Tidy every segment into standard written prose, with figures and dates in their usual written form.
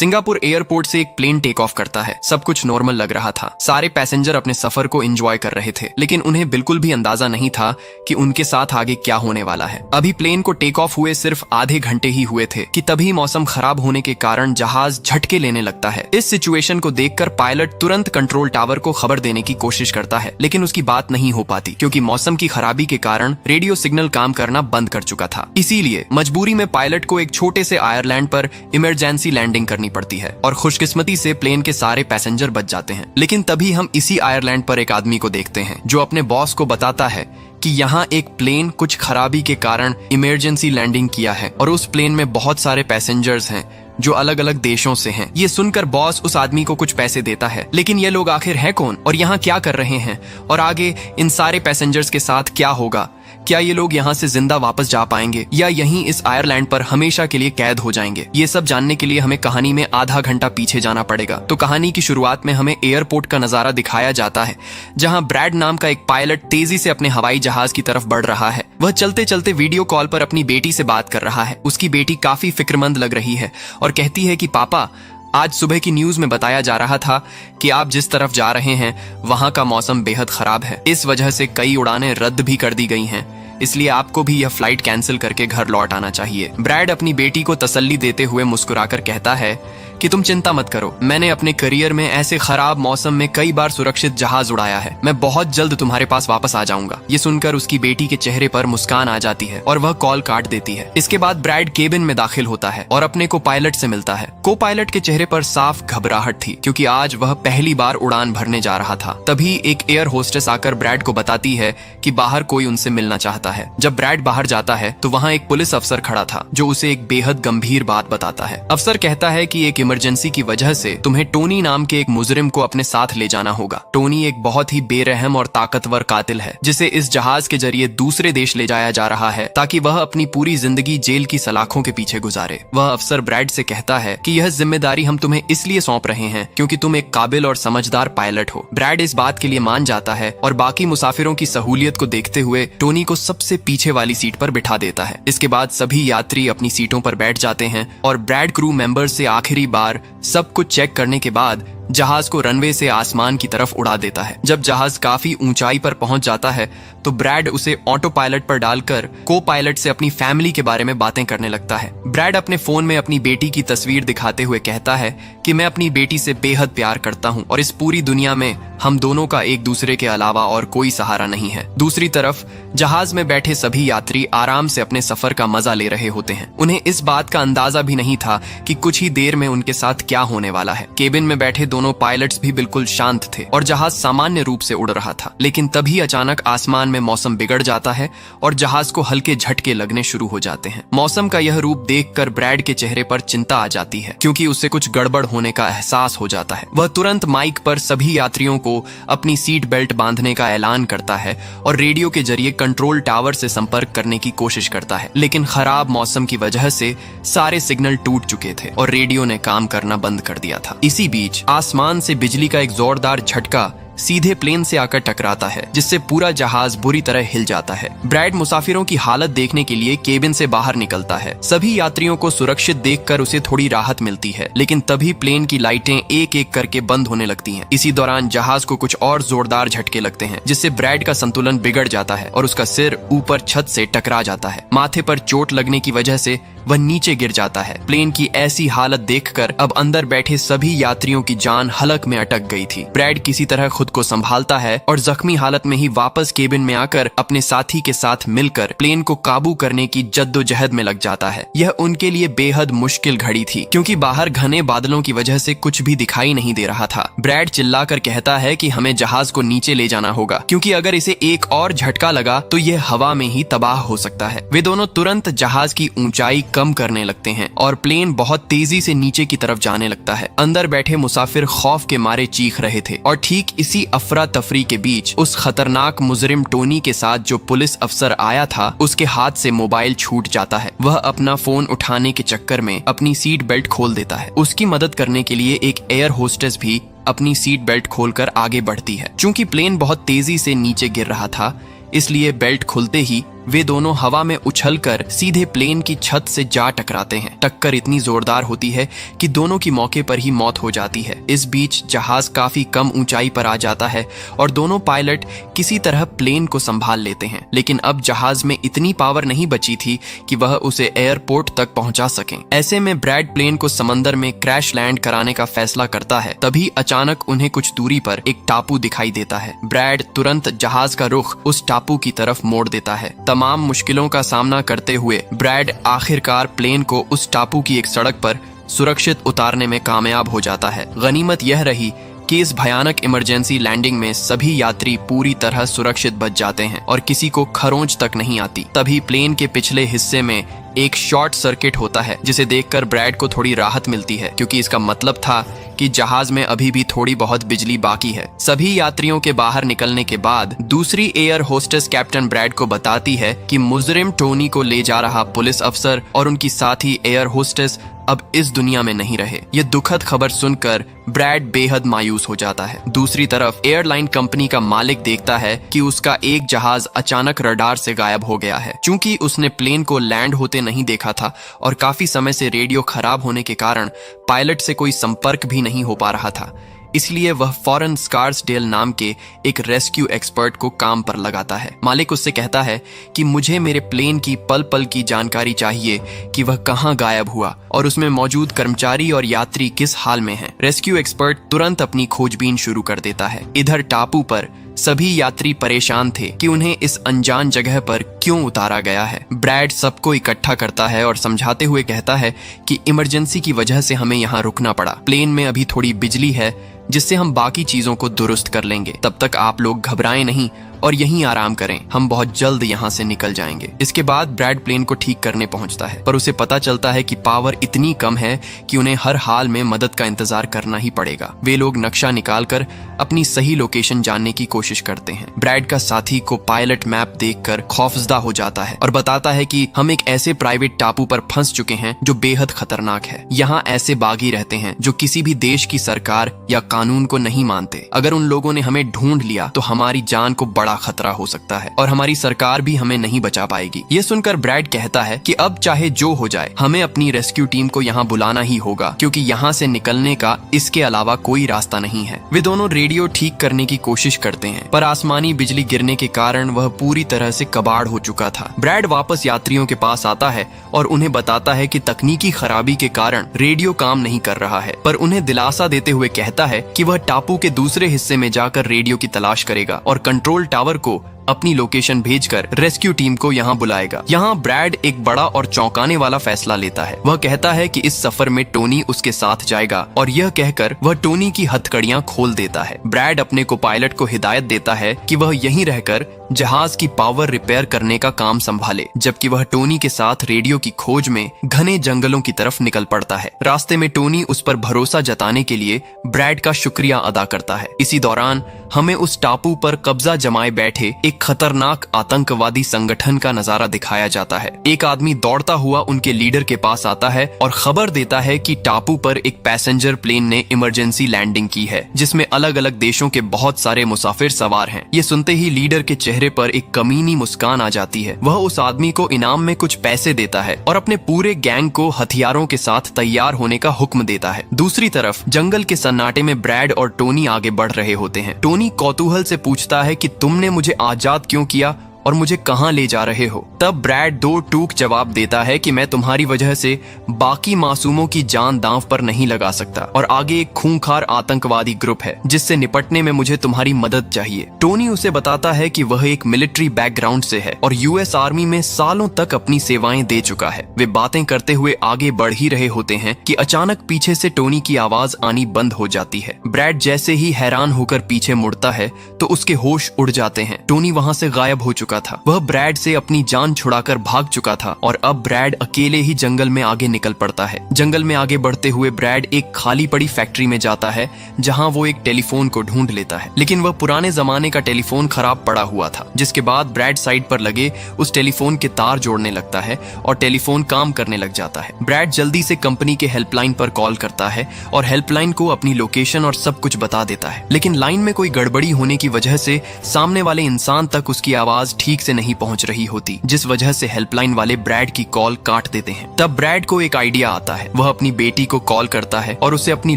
Singapore airport से एक plane take off करता है। सब कुछ नॉर्मल लग रहा था। सारे पैसेंजर अपने सफर को एंजॉय कर रहे थे, लेकिन उन्हें बिल्कुल भी अंदाजा नहीं था कि उनके साथ आगे क्या होने वाला है। अभी प्लेन को टेक ऑफ हुए सिर्फ आधे घंटे ही हुए थे कि तभी मौसम खराब होने के कारण जहाज झटके लेने लगता है। इस सिचुएशन को देखकर पायलट तुरंत कंट्रोल टावर को खबर देने की कोशिश करता है, लेकिन उसकी बात नहीं हो पाती क्योंकि मौसम की खराबी के कारण रेडियो सिग्नल काम करना बंद कर चुका था। इसीलिए मजबूरी में पायलट को एक छोटे से आयरलैंड पर इमरजेंसी लैंडिंग करनी पड़ती है और खुशकिस्मती से प्लेन के सारे पैसेंजर बच जाते हैं। लेकिन तभी हम इसी आयरलैंड पर एक आदमी को देखते हैं जो अपने बॉस को बताता है कि यहाँ एक प्लेन कुछ खराबी के कारण इमरजेंसी लैंडिंग किया है और उस प्लेन में बहुत सारे पैसेंजर्स हैं जो अलग अलग देशों से हैं। ये सुनकर बॉस उस आदमी को कुछ पैसे देता है, लेकिन ये लोग आखिर हैं कौन और यहाँ क्या कर रहे हैं और आगे इन सारे पैसेंजर्स के साथ क्या होगा? क्या ये लोग यहाँ से जिंदा वापस जा पाएंगे या यहीं इस आयरलैंड पर हमेशा के लिए कैद हो जाएंगे? ये सब जानने के लिए हमें कहानी में आधा घंटा पीछे जाना पड़ेगा। तो कहानी की शुरुआत में हमें एयरपोर्ट का नजारा दिखाया जाता है, जहाँ ब्रैड नाम का एक पायलट तेजी से अपने हवाई जहाज की तरफ बढ़ रहा है। वह चलते चलते वीडियो कॉल पर अपनी बेटी से बात कर रहा है। उसकी बेटी काफी फिक्रमंद लग रही है और कहती है कि पापा, आज सुबह की न्यूज में बताया जा रहा था कि आप जिस तरफ जा रहे हैं वहां का मौसम बेहद खराब है। इस वजह से कई उड़ानें रद्द भी कर दी गई हैं, इसलिए आपको भी यह फ्लाइट कैंसिल करके घर लौट आना चाहिए। ब्रैड अपनी बेटी को तसल्ली देते हुए मुस्कुराकर कहता है कि तुम चिंता मत करो, मैंने अपने करियर में ऐसे खराब मौसम में कई बार सुरक्षित जहाज उड़ाया है। मैं बहुत जल्द तुम्हारे पास वापस आ जाऊंगा। ये सुनकर उसकी बेटी के चेहरे पर मुस्कान आ जाती है और वह कॉल काट देती है। इसके बाद ब्रैड केबिन में दाखिल होता है और अपने को पायलट से मिलता है। को पायलट के चेहरे पर साफ घबराहट थी क्योंकि आज वह पहली बार उड़ान भरने जा रहा था। तभी एक एयर होस्टेस आकर ब्रैड को बताती है कि बाहर कोई उनसे मिलना चाहता है। जब ब्रैड बाहर जाता है तो वहाँ एक पुलिस अफसर खड़ा था जो उसे एक बेहद गंभीर बात बताता है। अफसर कहता है कि एक इमरजेंसी की वजह से तुम्हें टोनी नाम के एक मुजरिम को अपने साथ ले जाना होगा। टोनी एक बहुत ही बेरहम और ताकतवर कातिल है जिसे इस जहाज के जरिए दूसरे देश ले जाया जा रहा है ताकि वह अपनी पूरी जिंदगी जेल की सलाखों के पीछे गुजारे। वह अफसर ब्रैड से कहता है कि यह जिम्मेदारी हम तुम्हें इसलिए सौंप रहे हैं क्योंकि तुम एक काबिल और समझदार पायलट हो। ब्रैड इस बात के लिए मान जाता है और बाकी मुसाफिरों की सहूलियत को देखते हुए टोनी को सबसे पीछे वाली सीट पर बिठा देता है। इसके बाद सभी यात्री अपनी सीटों पर बैठ जाते हैं और ब्रैड क्रू मेंबर से आखिरी बार सब कुछ चेक करने के बाद जहाज को रनवे से आसमान की तरफ उड़ा देता है। जब जहाज काफी ऊंचाई पर पहुंच जाता है तो ब्रैड उसे ऑटो पायलट पर डालकर को पायलट से अपनी फैमिली के बारे में बातें करने लगता है। ब्रैड अपने फोन में अपनी बेटी की तस्वीर दिखाते हुए कहता है कि मैं अपनी बेटी से बेहद प्यार करता हूं और इस पूरी दुनिया में हम दोनों का एक दूसरे के अलावा और कोई सहारा नहीं है। दूसरी तरफ जहाज में बैठे सभी यात्री आराम से अपने सफर का मजा ले रहे होते हैं। उन्हें इस बात का अंदाजा भी नहीं था कि कुछ ही देर में उनके साथ क्या होने वाला है। केबिन में बैठे दोनों पायलट्स भी बिल्कुल शांत थे और जहाज सामान्य रूप से उड़ रहा था। लेकिन तभी अचानक आसमान में मौसम बिगड़ जाता है और जहाज को हल्के झटके लगने शुरू हो जाते हैं। मौसम का यह रूप देखकर ब्रैड के चेहरे पर चिंता आ जाती है क्योंकि उसे कुछ गड़बड़ होने का एहसास हो जाता है। वह तुरंत माइक पर सभी यात्रियों को अपनी सीट बेल्ट बांधने का ऐलान करता है और रेडियो के जरिए कंट्रोल टावर से संपर्क करने की कोशिश करता है। लेकिन खराब मौसम की वजह से सारे सिग्नल टूट चुके थे और रेडियो ने काम करना बंद कर दिया था। इसी बीच आसमान से बिजली का एक जोरदार झटका सीधे प्लेन से आकर टकराता है जिससे पूरा जहाज बुरी तरह हिल जाता है। ब्रैड मुसाफिरों की हालत देखने के लिए केबिन से बाहर निकलता है। सभी यात्रियों को सुरक्षित देखकर उसे थोड़ी राहत मिलती है, लेकिन तभी प्लेन की लाइटें एक एक करके बंद होने लगती हैं। इसी दौरान जहाज को कुछ और जोरदार झटके लगते हैं जिससे ब्रैड का संतुलन बिगड़ जाता है और उसका सिर ऊपर छत से टकरा जाता है। माथे पर चोट लगने की वजह से वह नीचे गिर जाता है। प्लेन की ऐसी हालत देखकर अब अंदर बैठे सभी यात्रियों की जान हलक में अटक गई थी। ब्रैड किसी तरह खुद को संभालता है और जख्मी हालत में ही वापस केबिन में आकर अपने साथी के साथ मिलकर प्लेन को काबू करने की जद्दोजहद में लग जाता है। यह उनके लिए बेहद मुश्किल घड़ी थी क्योंकि बाहर घने बादलों की वजह से कुछ भी दिखाई नहीं दे रहा था। ब्रैड चिल्लाकर कहता है कि हमें जहाज को नीचे ले जाना होगा क्योंकि अगर इसे एक और झटका लगा तो यह हवा में ही तबाह हो सकता है। वे दोनों तुरंत जहाज की ऊंचाई कम करने लगते हैं और प्लेन बहुत तेजी से नीचे की तरफ जाने लगता है। अंदर बैठे मुसाफिर खौफ के मारे चीख रहे थे और ठीक इसी अफरा तफरी के बीच उस खतरनाक मुजरिम टोनी के साथ जो पुलिस अफसर आया था उसके हाथ से मोबाइल छूट जाता है। वह अपना फोन उठाने के चक्कर में अपनी सीट बेल्ट खोल देता है। उसकी मदद करने के लिए एक एयर होस्टेस भी अपनी सीट बेल्ट खोलकर आगे बढ़ती है। चूंकि प्लेन बहुत तेजी से नीचे गिर रहा था इसलिए बेल्ट खुलते ही वे दोनों हवा में उछलकर सीधे प्लेन की छत से जा टकराते हैं। टक्कर इतनी जोरदार होती है कि दोनों की मौके पर ही मौत हो जाती है। इस बीच जहाज काफी कम ऊंचाई पर आ जाता है और दोनों पायलट किसी तरह प्लेन को संभाल लेते हैं। लेकिन अब जहाज में इतनी पावर नहीं बची थी कि वह उसे एयरपोर्ट तक पहुंचा सकें। ऐसे में ब्रैड प्लेन को समंदर में क्रैश लैंड कराने का फैसला करता है। तभी अचानक उन्हें कुछ दूरी पर एक टापू दिखाई देता है। ब्रैड तुरंत जहाज का रुख उस टापू की तरफ मोड़ देता है। तमाम मुश्किलों का सामना करते हुए ब्रैड आखिरकार प्लेन को उस टापू की एक सड़क पर सुरक्षित उतारने में कामयाब हो जाता है। गनीमत यह रही कि इस भयानक इमरजेंसी लैंडिंग में सभी यात्री पूरी तरह सुरक्षित बच जाते हैं और किसी को खरोंच तक नहीं आती। तभी प्लेन के पिछले हिस्से में एक शॉर्ट सर्किट होता है, जिसे देखकर ब्रैड को थोड़ी राहत मिलती है, क्योंकि इसका मतलब था कि जहाज में अभी भी थोड़ी बहुत बिजली बाकी है। सभी यात्रियों के बाहर निकलने के बाद दूसरी एयर होस्टेस कैप्टन ब्रैड को बताती है कि मुजरिम टोनी को ले जा रहा पुलिस अफसर और उनकी साथी एयर होस्टेस अब इस दुनिया में नहीं रहे। ये दुखद खबर सुनकर ब्रैड बेहद मायूस हो जाता है। दूसरी तरफ एयरलाइन कंपनी का मालिक देखता है कि उसका एक जहाज अचानक रडार से गायब हो गया है। चूंकि उसने प्लेन को लैंड होते नहीं देखा था और काफी समय से रेडियो खराब होने के कारण पायलट से कोई संपर्क भी नहीं हो पा रहा था, इसलिए वह फौरन स्कार्सडेल नाम के एक रेस्क्यू एक्सपर्ट को काम पर लगाता है। मालिक उससे कहता है कि मुझे मेरे प्लेन की पल पल की जानकारी चाहिए कि वह कहां गायब हुआ और उसमें मौजूद कर्मचारी और यात्री किस हाल में हैं। रेस्क्यू एक्सपर्ट तुरंत अपनी खोजबीन शुरू कर देता है। इधर टापू पर सभी यात्री परेशान थे कि उन्हें इस अनजान जगह पर क्यों उतारा गया है। ब्रैड सबको इकट्ठा करता है और समझाते हुए कहता है कि इमरजेंसी की वजह से हमें यहाँ रुकना पड़ा। प्लेन में अभी थोड़ी बिजली है जिससे हम बाकी चीजों को दुरुस्त कर लेंगे। तब तक आप लोग घबराएं नहीं और यहीं आराम करें, हम बहुत जल्द यहाँ से निकल जाएंगे। इसके बाद ब्रैड प्लेन को ठीक करने पहुंचता है, पर उसे पता चलता है कि पावर इतनी कम है कि उन्हें हर हाल में मदद का इंतजार करना ही पड़ेगा। वे लोग नक्शा निकालकर अपनी सही लोकेशन जानने की कोशिश करते हैं। ब्रैड का साथी को पायलट मैप देखकर खौफजदा हो जाता है और बताता है कि हम एक ऐसे प्राइवेट टापू पर फंस चुके हैं जो बेहद खतरनाक है। यहाँ ऐसे बागी रहते हैं जो किसी भी देश की सरकार या कानून को नहीं मानते। अगर उन लोगों ने हमें ढूंढ लिया तो हमारी जान को बड़ा खतरा हो सकता है और हमारी सरकार भी हमें नहीं बचा पाएगी। ये सुनकर ब्रैड कहता है कि अब चाहे जो हो जाए हमें अपनी रेस्क्यू टीम को यहाँ बुलाना ही होगा, क्योंकि यहाँ से निकलने का इसके अलावा कोई रास्ता नहीं है। वे दोनों रेडियो ठीक करने की कोशिश करते हैं, पर आसमानी बिजली गिरने के कारण वह पूरी तरह से कबाड़ हो चुका था। ब्रैड वापस यात्रियों के पास आता है और उन्हें बताता है कि तकनीकी खराबी के कारण रेडियो काम नहीं कर रहा है, पर उन्हें दिलासा देते हुए कहता है कि वह टापू के दूसरे हिस्से में जाकर रेडियो की तलाश करेगा और कंट्रोल टावर को अपनी लोकेशन भेजकर रेस्क्यू टीम को यहाँ बुलाएगा। यहाँ ब्रैड एक बड़ा और चौंकाने वाला फैसला लेता है। वह कहता है कि इस सफर में टोनी उसके साथ जाएगा और यह कहकर वह टोनी की हथकड़ियां खोल देता है। ब्रैड अपने को पायलट को हिदायत देता है कि वह यहीं रहकर जहाज की पावर रिपेयर करने का काम संभाले, जबकि वह टोनी के साथ रेडियो की खोज में घने जंगलों की तरफ निकल पड़ता है। रास्ते में टोनी उस पर भरोसा जताने के लिए ब्रैड का शुक्रिया अदा करता है। इसी दौरान हमें उस टापू पर कब्जा जमाए बैठे एक खतरनाक आतंकवादी संगठन का नजारा दिखाया जाता है। एक आदमी दौड़ता हुआ उनके लीडर के पास आता है और खबर देता है कि टापू पर एक पैसेंजर प्लेन ने इमरजेंसी लैंडिंग की है, जिसमें अलग अलग देशों के बहुत सारे मुसाफिर सवार हैं। ये सुनते ही लीडर के चेहरे पर एक कमीनी मुस्कान आ जाती है। वह उस आदमी को इनाम में कुछ पैसे देता है और अपने पूरे गैंग को हथियारों के साथ तैयार होने का हुक्म देता है। दूसरी तरफ जंगल के सन्नाटे में ब्रैड और टोनी आगे बढ़ रहे होते हैं। टोनी कौतूहल से पूछता है कि तुमने मुझे आजाद क्यों किया और मुझे कहां ले जा रहे हो। तब ब्रैड दो टूक जवाब देता है कि मैं तुम्हारी वजह से बाकी मासूमों की जान दांव पर नहीं लगा सकता और आगे एक खूंखार आतंकवादी ग्रुप है जिससे निपटने में मुझे तुम्हारी मदद चाहिए। टोनी उसे बताता है कि वह एक मिलिट्री बैकग्राउंड से है और यूएस आर्मी में सालों तक अपनी सेवाएं दे चुका है। वे बातें करते हुए आगे बढ़ ही रहे होते हैं कि अचानक पीछे से टोनी की आवाज आनी बंद हो जाती है। ब्रैड जैसे ही हैरान होकर पीछे मुड़ता है तो उसके होश उड़ जाते हैं। टोनी वहां से गायब हो चुका था। वह ब्रैड से अपनी जान छुड़ाकर भाग चुका था और अब ब्रैड अकेले ही जंगल में आगे निकल पड़ता है। जंगल में आगे बढ़ते हुए ब्रैड एक खाली पड़ी फैक्ट्री में जाता है जहां वो एक टेलीफोन को ढूंढ लेता है, लेकिन वह पुराने जमाने का टेलीफोन खराब पड़ा हुआ था। जिसके बाद ब्रैड साइड पर लगे उस टेलीफोन के तार जोड़ने लगता है और टेलीफोन काम करने लग जाता है। ब्रैड जल्दी से कंपनी के हेल्पलाइन पर कॉल करता है और हेल्पलाइन को अपनी लोकेशन और सब कुछ बता देता है, लेकिन लाइन में कोई गड़बड़ी होने की वजह से सामने वाले इंसान तक उसकी आवाज ठीक से नहीं पहुंच रही होती, जिस वजह से हेल्पलाइन वाले ब्रैड की कॉल काट देते हैं। तब ब्रैड को एक आइडिया आता है। वह अपनी बेटी को कॉल करता है और उसे अपनी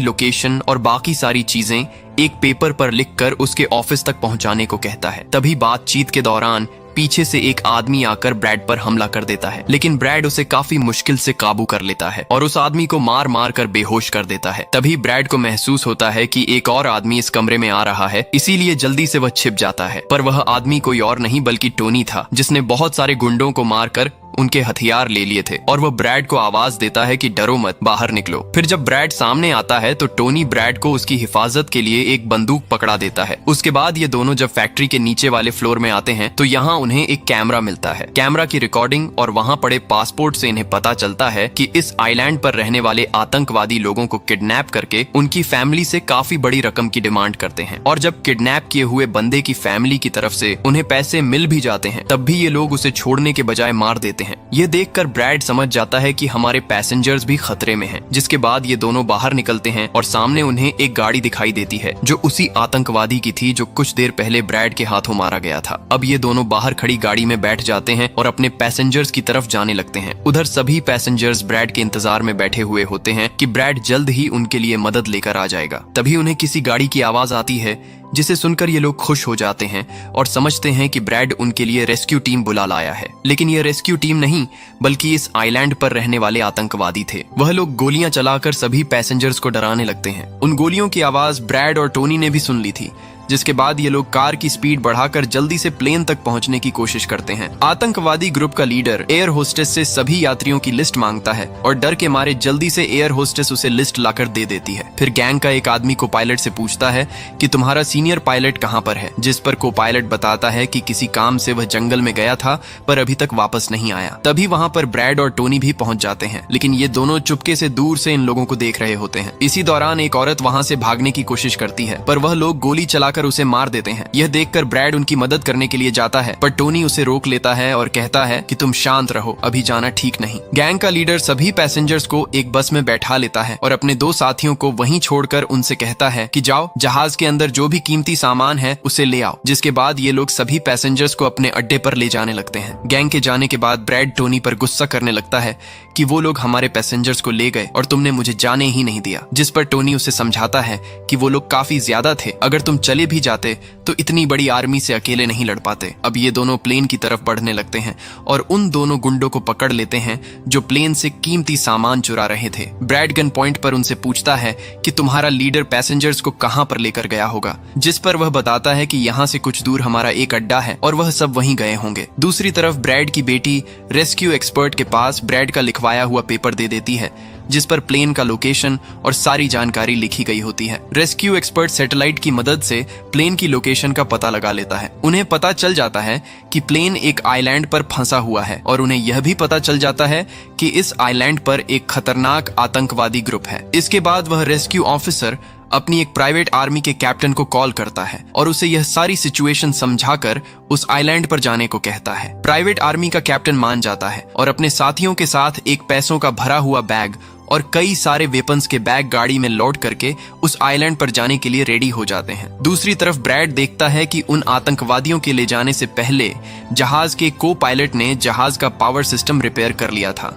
लोकेशन और बाकी सारी चीजें एक पेपर पर लिखकर उसके ऑफिस तक पहुंचाने को कहता है। तभी बातचीत के दौरान पीछे से एक आदमी आकर ब्रैड पर हमला कर देता है, लेकिन ब्रैड उसे काफी मुश्किल से काबू कर लेता है और उस आदमी को मार मार कर बेहोश कर देता है। तभी ब्रैड को महसूस होता है कि एक और आदमी इस कमरे में आ रहा है, इसीलिए जल्दी से वह छिप जाता है। पर वह आदमी कोई और नहीं बल्कि टोनी था, जिसने बहुत सारे गुंडों को मारकर उनके हथियार ले लिए थे और वह ब्रैड को आवाज देता है कि डरो मत, बाहर निकलो। फिर जब ब्रैड सामने आता है तो टोनी ब्रैड को उसकी हिफाजत के लिए एक बंदूक पकड़ा देता है। उसके बाद ये दोनों जब फैक्ट्री के नीचे वाले फ्लोर में आते हैं तो यहाँ उन्हें एक कैमरा मिलता है। कैमरा की रिकॉर्डिंग और वहाँ पड़े पासपोर्ट से इन्हें पता चलता है कि इस आइलैंड पर रहने वाले आतंकवादी लोगों को किडनैप करके उनकी फैमिली से काफी बड़ी रकम की डिमांड करते हैं, और जब किडनैप किए हुए बंदे की फैमिली की तरफ से उन्हें पैसे मिल भी जाते हैं तब भी ये लोग उसे छोड़ने के बजाय मार देते हैं। ये देखकर ब्रैड समझ जाता है कि हमारे पैसेंजर्स भी खतरे में हैं। जिसके बाद ये दोनों बाहर निकलते हैं और सामने उन्हें एक गाड़ी दिखाई देती है जो उसी आतंकवादी की थी जो कुछ देर पहले ब्रैड के हाथों मारा गया था। अब ये दोनों बाहर खड़ी गाड़ी में बैठ जाते हैं और अपने पैसेंजर्स की तरफ जाने लगते हैं। उधर सभी पैसेंजर्स ब्रैड के इंतजार में बैठे हुए होते हैं कि ब्रैड जल्द ही उनके लिए मदद लेकर आ जाएगा। तभी उन्हें किसी गाड़ी की आवाज आती है, जिसे सुनकर ये लोग खुश हो जाते हैं और समझते हैं कि ब्रैड उनके लिए रेस्क्यू टीम बुला लाया है। लेकिन ये रेस्क्यू टीम नहीं बल्कि इस आइलैंड पर रहने वाले आतंकवादी थे। वह लोग गोलियां चलाकर सभी पैसेंजर्स को डराने लगते हैं। उन गोलियों की आवाज ब्रैड और टोनी ने भी सुन ली थी, जिसके बाद ये लोग कार की स्पीड बढ़ाकर जल्दी से प्लेन तक पहुंचने की कोशिश करते हैं। आतंकवादी ग्रुप का लीडर एयर होस्टेस से सभी यात्रियों की लिस्ट मांगता है और डर के मारे जल्दी से एयर होस्टेस उसे लिस्ट लाकर दे देती है। फिर गैंग का एक आदमी को पायलट से पूछता है कि तुम्हारा सीनियर पायलट कहाँ पर है, जिस पर को पायलट बताता है कि किसी काम से वह जंगल में गया था पर अभी तक वापस नहीं आया। तभी वहाँ पर ब्रैड और टोनी भी पहुंच जाते हैं, लेकिन ये दोनों चुपके से दूर से इन लोगों को देख रहे होते हैं। इसी दौरान एक औरत वहाँ से भागने की कोशिश करती है पर वह लोग गोली चलाकर उसे मार देते हैं। यह देखकर ब्रैड उनकी मदद करने के लिए जाता है पर टोनी उसे रोक लेता है और कहता है कि तुम शांत रहो, अभी जाना ठीक नहीं। गैंग का लीडर सभी पैसेंजर्स को एक बस में बैठा लेता है और अपने दो साथियों को वहीं छोड़कर उनसे कहता है कि जाओ, जहाज के अंदर जो भी कीमती सामान है उसे ले आओ। जिसके बाद ये लोग सभी पैसेंजर्स को अपने अड्डे पर ले जाने लगते हैं। गैंग के जाने के बाद ब्रैड टोनी पर गुस्सा करने लगता है कि वो लोग हमारे पैसेंजर्स को ले गए और तुमने मुझे जाने ही नहीं दिया। जिस पर टोनी उसे समझाता है कि वो लोग काफी ज्यादा थे, अगर तुम चले भी जाते तो इतनी बड़ी आर्मी से अकेले नहीं लड़ पाते। अब ये दोनों प्लेन की तरफ बढ़ने लगते हैं और उन दोनों गुंडों को पकड़ लेते हैं जो प्लेन से कीमती सामान चुरा रहे थे। ब्रैड गन पॉइंट पर उनसे पूछता है कि तुम्हारा लीडर पैसेंजर्स को कहां पर लेकर गया होगा, जिस पर वह बताता है कि यहाँ से कुछ दूर हमारा एक अड्डा है और वह सब वहीं गए होंगे। दूसरी तरफ ब्रैड की बेटी रेस्क्यू एक्सपर्ट के पास ब्रैड का लिखवाया हुआ पेपर दे देती है, जिस पर प्लेन का लोकेशन और सारी जानकारी लिखी गई होती है। रेस्क्यू एक्सपर्ट सैटेलाइट की मदद से प्लेन की लोकेशन का पता लगा लेता है। उन्हें पता चल जाता है कि प्लेन एक आइलैंड पर फंसा हुआ है और उन्हें यह भी पता चल जाता है कि इस आइलैंड पर एक खतरनाक आतंकवादी ग्रुप है। इसके बाद वह रेस्क्यू ऑफिसर अपनी एक प्राइवेट आर्मी के कैप्टन को कॉल करता है और उसे यह सारी सिचुएशन समझाकर उस आइलैंड पर जाने को कहता है। प्राइवेट आर्मी का कैप्टन मान जाता है और अपने साथियों के साथ एक पैसों का भरा हुआ बैग और कई सारे वेपन्स के बैग गाड़ी में लोड करके उस आइलैंड पर जाने के लिए रेडी हो जाते हैं। दूसरी तरफ ब्रैड देखता है कि उन आतंकवादियों के ले जाने से पहले जहाज के को पायलट ने जहाज का पावर सिस्टम रिपेयर कर लिया था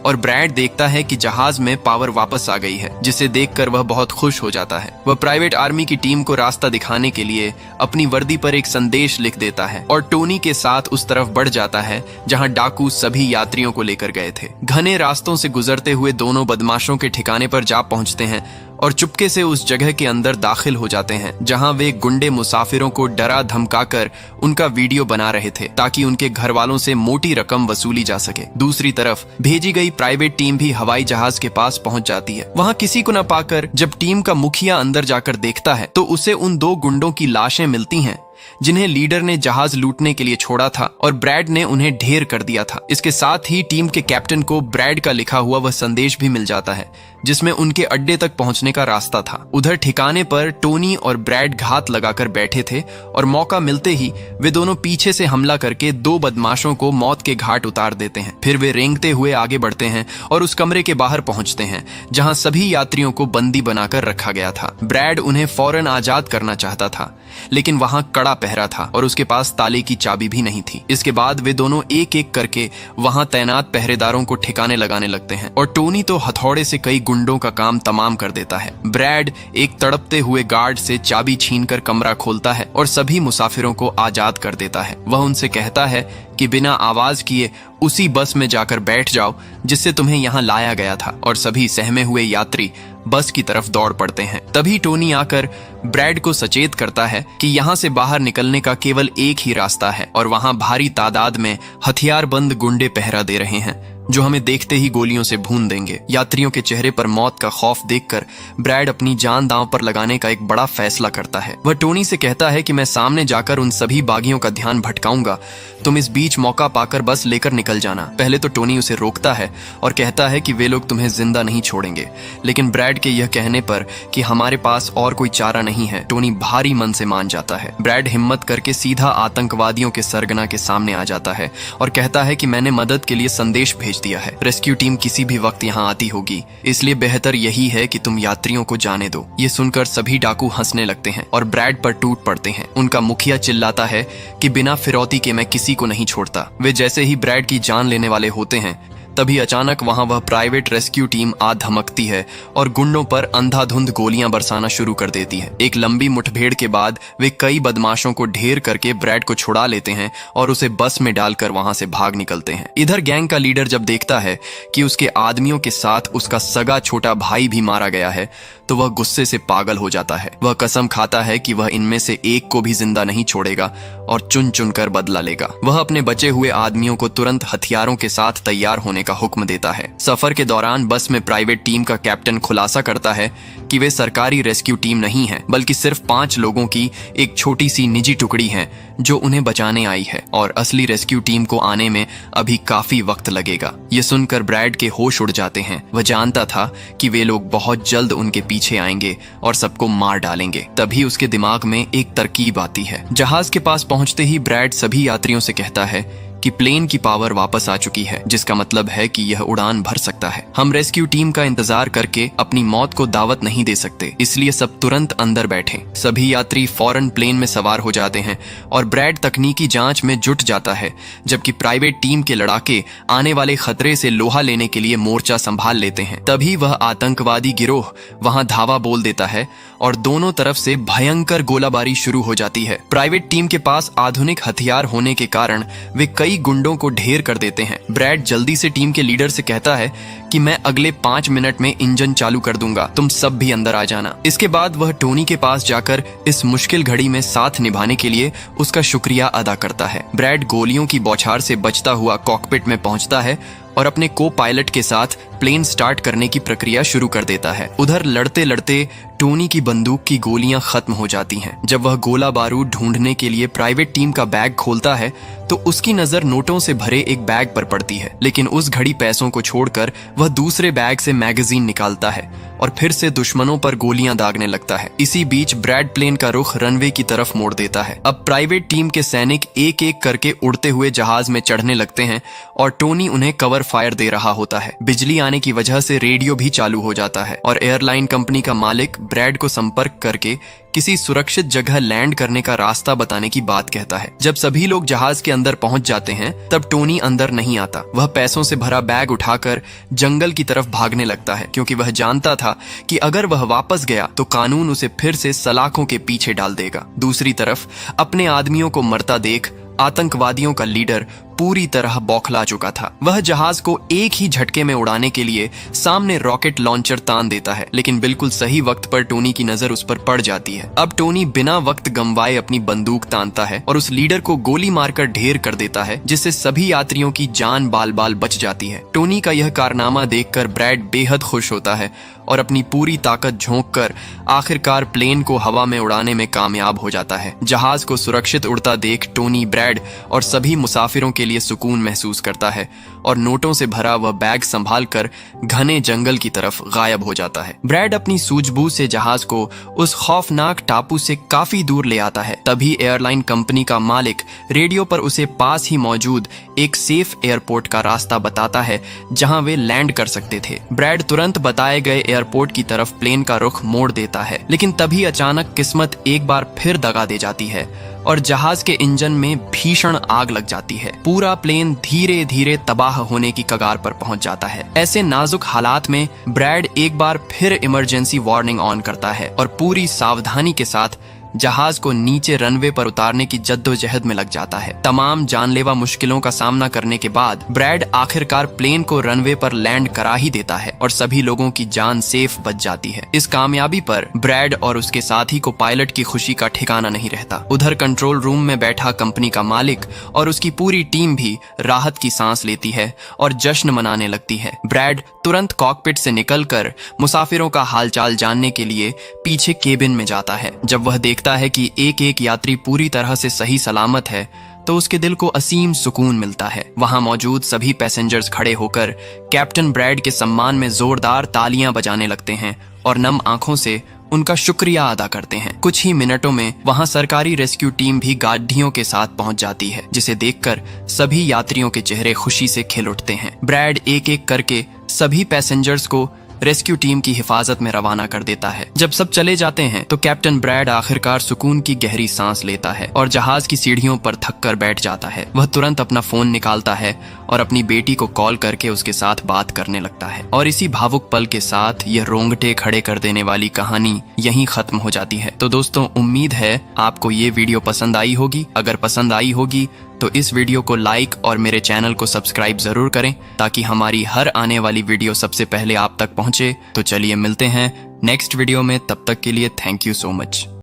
और ब्रैड देखता है कि जहाज में पावर वापस आ गई है, जिसे देखकर वह बहुत खुश हो जाता है। वह प्राइवेट आर्मी की टीम को रास्ता दिखाने के लिए अपनी वर्दी पर एक संदेश लिख देता है और टोनी के साथ उस तरफ बढ़ जाता है जहां डाकू सभी यात्रियों को लेकर गए थे। घने रास्तों से गुजरते हुए दोनों बदमाशों के ठिकाने पर जा पहुंचते हैं और चुपके से उस जगह के अंदर दाखिल हो जाते हैं जहां वे गुंडे मुसाफिरों को डरा धमकाकर उनका वीडियो बना रहे थे ताकि उनके घर वालों से मोटी रकम वसूली जा सके। दूसरी तरफ भेजी गई प्राइवेट टीम भी हवाई जहाज के पास पहुंच जाती है। वहां किसी को न पाकर जब टीम का मुखिया अंदर जाकर देखता है तो उसे उन दो गुंडों की लाशें मिलती हैं जिन्हें लीडर ने जहाज लूटने के लिए छोड़ा था और ब्रैड ने उन्हें ढेर कर दिया था। इसके साथ ही टीम के कैप्टन को ब्रैड का लिखा हुआ वह संदेश भी मिल जाता है जिसमें उनके अड्डे तक पहुंचने का रास्ता था। उधर ठिकाने पर टोनी और ब्रैड घात लगाकर बैठे थे और मौका मिलते ही वे दोनों पीछे से हमला करके दो बदमाशों को मौत के घाट उतार देते हैं। फिर वे रेंगते हुए आगे बढ़ते हैं और उस कमरे के बाहर पहुंचते हैं जहां सभी यात्रियों को बंदी बनाकर रखा गया था। ब्रैड उन्हें फौरन आजाद करना चाहता था, लेकिन वहां कड़ा पहरा था और उसके पास ताले की चाबी भी नहीं थी। इसके बाद वे दोनों एक एक करके वहां तैनात पहरेदारों को ठिकाने लगाने लगते हैं और टोनी तो हथौड़े से कई गुंडों का काम तमाम कर देता है। ब्रैड एक तड़पते हुए गार्ड से चाबी छीनकर कमरा खोलता है और सभी मुसाफिरों को आजाद कर देता है। वह उनसे कहता है कि बिना आवाज किए उसी बस में जाकर बैठ जाओ जिससे तुम्हें यहाँ लाया गया था, और सभी सहमे हुए यात्री बस की तरफ दौड़ पड़ते हैं। तभी टोनी आकर ब्रैड को सचेत करता है कि यहाँ से बाहर निकलने का केवल एक ही रास्ता है और वहां भारी तादाद में हथियारबंद गुंडे पहरा दे रहे हैं जो हमें देखते ही गोलियों से भून देंगे। यात्रियों के चेहरे पर मौत का खौफ देखकर ब्रैड अपनी जान दांव पर लगाने का एक बड़ा फैसला करता है। वह टोनी से कहता है कि मैं सामने जाकर उन सभी बागियों का ध्यान भटकाऊंगा, तुम इस बीच मौका पाकर बस लेकर निकल जाना। पहले तो टोनी उसे रोकता है और कहता है कि वे लोग तुम्हें जिंदा नहीं छोड़ेंगे, लेकिन ब्रैड के यह कहने पर कि हमारे पास और कोई चारा नहीं है, टोनी भारी मन से मान जाता है। ब्रैड हिम्मत करके सीधा आतंकवादियों के सरगना के सामने आ जाता है और कहता है कि मैंने मदद के लिए संदेश भेज दिया है, रेस्क्यू टीम किसी भी वक्त यहाँ आती होगी, इसलिए बेहतर यही है कि तुम यात्रियों को जाने दो। ये सुनकर सभी डाकू हंसने लगते हैं और ब्रैड पर टूट पड़ते हैं। उनका मुखिया चिल्लाता है कि बिना फिरौती के मैं किसी को नहीं छोड़ता। वे जैसे ही ब्रैड की जान लेने वाले होते हैं तभी अचानक वहां वह प्राइवेट रेस्क्यू टीम आ धमकती है और गुंडों पर अंधाधुंध गोलियां बरसाना शुरू कर देती है। एक लंबी मुठभेड़ के बाद वे कई बदमाशों को ढेर करके ब्रैड को छुड़ा लेते हैं और उसे बस में डालकर वहां से भाग निकलते हैं। इधर गैंग का लीडर जब देखता है कि उसके आदमियों के साथ उसका सगा छोटा भाई भी मारा गया है तो वह गुस्से से पागल हो जाता है। वह कसम खाता है कि वह इनमें से एक को भी जिंदा नहीं छोड़ेगा और चुन चुन कर बदला लेगा। वह अपने बचे हुए आदमियों को तुरंत हथियारों के साथ तैयार होने का हुक्म देता है। सफर के दौरान बस में प्राइवेट टीम का कैप्टन खुलासा करता है कि वे सरकारी रेस्क्यू टीम नहीं है, बल्कि सिर्फ 5 लोगों की एक छोटी सी निजी टुकड़ी है जो उन्हें बचाने आई है और असली रेस्क्यू टीम को आने में अभी काफी वक्त लगेगा। ये सुनकर ब्रैड के होश उड़ जाते हैं। वह जानता था कि वे लोग बहुत जल्द उनके पीछे आएंगे और सबको मार डालेंगे। तभी उसके दिमाग में एक तरकीब आती है। जहाज के पास पहुंचते ही ब्रैड सभी यात्रियों से कहता है कि प्लेन की पावर वापस आ चुकी है, जिसका मतलब है कि यह उड़ान भर सकता है। हम रेस्क्यू टीम का इंतजार करके अपनी मौत को दावत नहीं दे सकते, इसलिए सब तुरंत अंदर बैठें। सभी यात्री फौरन प्लेन में सवार हो जाते हैं और ब्रैड तकनीकी जांच में जुट जाता है, जबकि प्राइवेट टीम के लड़ाके आने वाले खतरे से लोहा लेने के लिए मोर्चा संभाल लेते हैं। तभी वह आतंकवादी गिरोह वहां धावा बोल देता है और दोनों तरफ से भयंकर गोलाबारी शुरू हो जाती है। प्राइवेट टीम के पास आधुनिक हथियार होने के कारण वे कई गुंडों को ढेर कर देते हैं। ब्रैड जल्दी से टीम के लीडर से कहता है कि मैं अगले 5 मिनट में इंजन चालू कर दूंगा, तुम सब भी अंदर आ जाना। इसके बाद वह टोनी के पास जाकर इस मुश्किल घड़ी में साथ निभाने के लिए उसका शुक्रिया अदा करता है। ब्रैड गोलियों की बौछार से बचता हुआ कॉकपिट में पहुंचता है और अपने को पायलट के साथ प्लेन स्टार्ट करने की प्रक्रिया शुरू कर देता है। उधर लड़ते लड़ते टोनी की बंदूक की गोलियां खत्म हो जाती हैं। जब वह गोला बारूद ढूंढने के लिए प्राइवेट टीम का बैग खोलता है तो उसकी नजर नोटों से भरे एक बैग पर पड़ती है, लेकिन उस घड़ी पैसों को छोड़कर वह दूसरे बैग से मैगजीन निकालता है और फिर से दुश्मनों पर गोलियां दागने लगता है। इसी बीच ब्रैड प्लेन का रुख रनवे की तरफ मोड़ देता है। अब प्राइवेट टीम के सैनिक एक एक करके उड़ते हुए जहाज में चढ़ने लगते हैं और टोनी उन्हें कवर फायर दे रहा होता है। बिजली आने की वजह से रेडियो भी चालू हो जाता है और एयरलाइन कंपनी का मालिक ब्रैड को संपर्क करके किसी सुरक्षित जगह लैंड करने का रास्ता बताने की बात कहता है। जब सभी लोग जहाज के अंदर पहुंच जाते हैं तब टोनी अंदर नहीं आता। वह पैसों से भरा बैग उठाकर जंगल की तरफ भागने लगता है, क्योंकि वह जानता था कि अगर वह वापस गया तो कानून उसे फिर से सलाखों के पीछे डाल देगा। दूसरी तरफ अपने आदमियों को मरता देख आतंकवादियों का लीडर पूरी तरह बौखला चुका था। वह जहाज को एक ही झटके में उड़ाने के लिए सामने रॉकेट लॉन्चर तान देता है, लेकिन बिल्कुल सही वक्त पर टोनी की नजर उस पर पड़ जाती है। अब टोनी बिना वक्त गंवाए अपनी बंदूक तानता है और उस लीडर को गोली मारकर ढेर कर देता है, जिससे सभी यात्रियों की जान बाल बाल बच जाती है। टोनी का यह कारनामा देखकर ब्रैड बेहद खुश होता है और अपनी पूरी ताकत झोंककर आखिरकार प्लेन को हवा में उड़ाने में कामयाब हो जाता है। जहाज को सुरक्षित उड़ता देख टोनी, ब्रैड और सभी मुसाफिरों के लिए सुकून महसूस करता है और नोटों से भरा वह बैग संभाल कर घने जंगल की तरफ गायब हो जाता है। ब्रैड अपनी सूझबूझ से जहाज को उस खौफनाक टापू से काफी दूर ले आता है। तभी एयरलाइन कंपनी का मालिक रेडियो पर उसे पास ही मौजूद एक सेफ एयरपोर्ट का रास्ता बताता है जहां वे लैंड कर सकते थे। ब्रैड तुरंत बताए गए एयरपोर्ट की तरफ प्लेन का रुख मोड़ देता है, लेकिन तभी अचानक किस्मत एक बार फिर दगा दे जाती है और जहाज के इंजन में भीषण आग लग जाती है। पूरा प्लेन धीरे धीरे तबाह होने की कगार पर पहुंच जाता है। ऐसे नाजुक हालात में ब्रैड एक बार फिर इमरजेंसी वार्निंग ऑन करता है और पूरी सावधानी के साथ जहाज को नीचे रनवे पर उतारने की जद्दोजहद में लग जाता है। तमाम जानलेवा मुश्किलों का सामना करने के बाद ब्रैड आखिरकार प्लेन को रनवे पर लैंड करा ही देता है और सभी लोगों की जान सेफ बच जाती है। इस कामयाबी पर ब्रैड और उसके साथी को पायलट की खुशी का ठिकाना नहीं रहता। उधर कंट्रोल रूम में बैठा कंपनी का मालिक और उसकी पूरी टीम भी राहत की सांस लेती है और जश्न मनाने लगती है। ब्रैड तुरंत कॉकपिट से निकलकर मुसाफिरों का हालचाल जानने के लिए पीछे केबिन में जाता है। जब वह देखता है कि एक एक यात्री पूरी तरह से सही सलामत है तो उसके दिल को असीम सुकून मिलता है। वहां मौजूद सभी पैसेंजर्स खड़े होकर कैप्टन ब्रैड के सम्मान में जोरदार तालियां बजाने लगते हैं और नम आंखों से उनका शुक्रिया अदा करते हैं। कुछ ही मिनटों में वहां सरकारी रेस्क्यू टीम भी गाड़ियों के साथ पहुंच जाती है, जिसे देखकर सभी यात्रियों के चेहरे खुशी से खिल उठते हैं। ब्रैड एक एक करके सभी पैसेंजर्स को रेस्क्यू टीम की हिफाजत में रवाना कर देता है। जब सब चले जाते हैं तो कैप्टन ब्रैड आखिरकार सुकून की गहरी सांस लेता है और जहाज की सीढ़ियों पर थक कर बैठ जाता है। वह तुरंत अपना फोन निकालता है और अपनी बेटी को कॉल करके उसके साथ बात करने लगता है। और इसी भावुक पल के साथ यह रोंगटे खड़े कर देने वाली कहानी यहीं खत्म हो जाती है। तो दोस्तों, उम्मीद है आपको ये वीडियो पसंद आई होगी। अगर पसंद आई होगी तो इस वीडियो को लाइक और मेरे चैनल को सब्सक्राइब जरूर करें ताकि हमारी हर आने वाली वीडियो सबसे पहले आप तक पहुंचे। तो चलिए मिलते हैं नेक्स्ट वीडियो में, तब तक के लिए थैंक यू सो मच।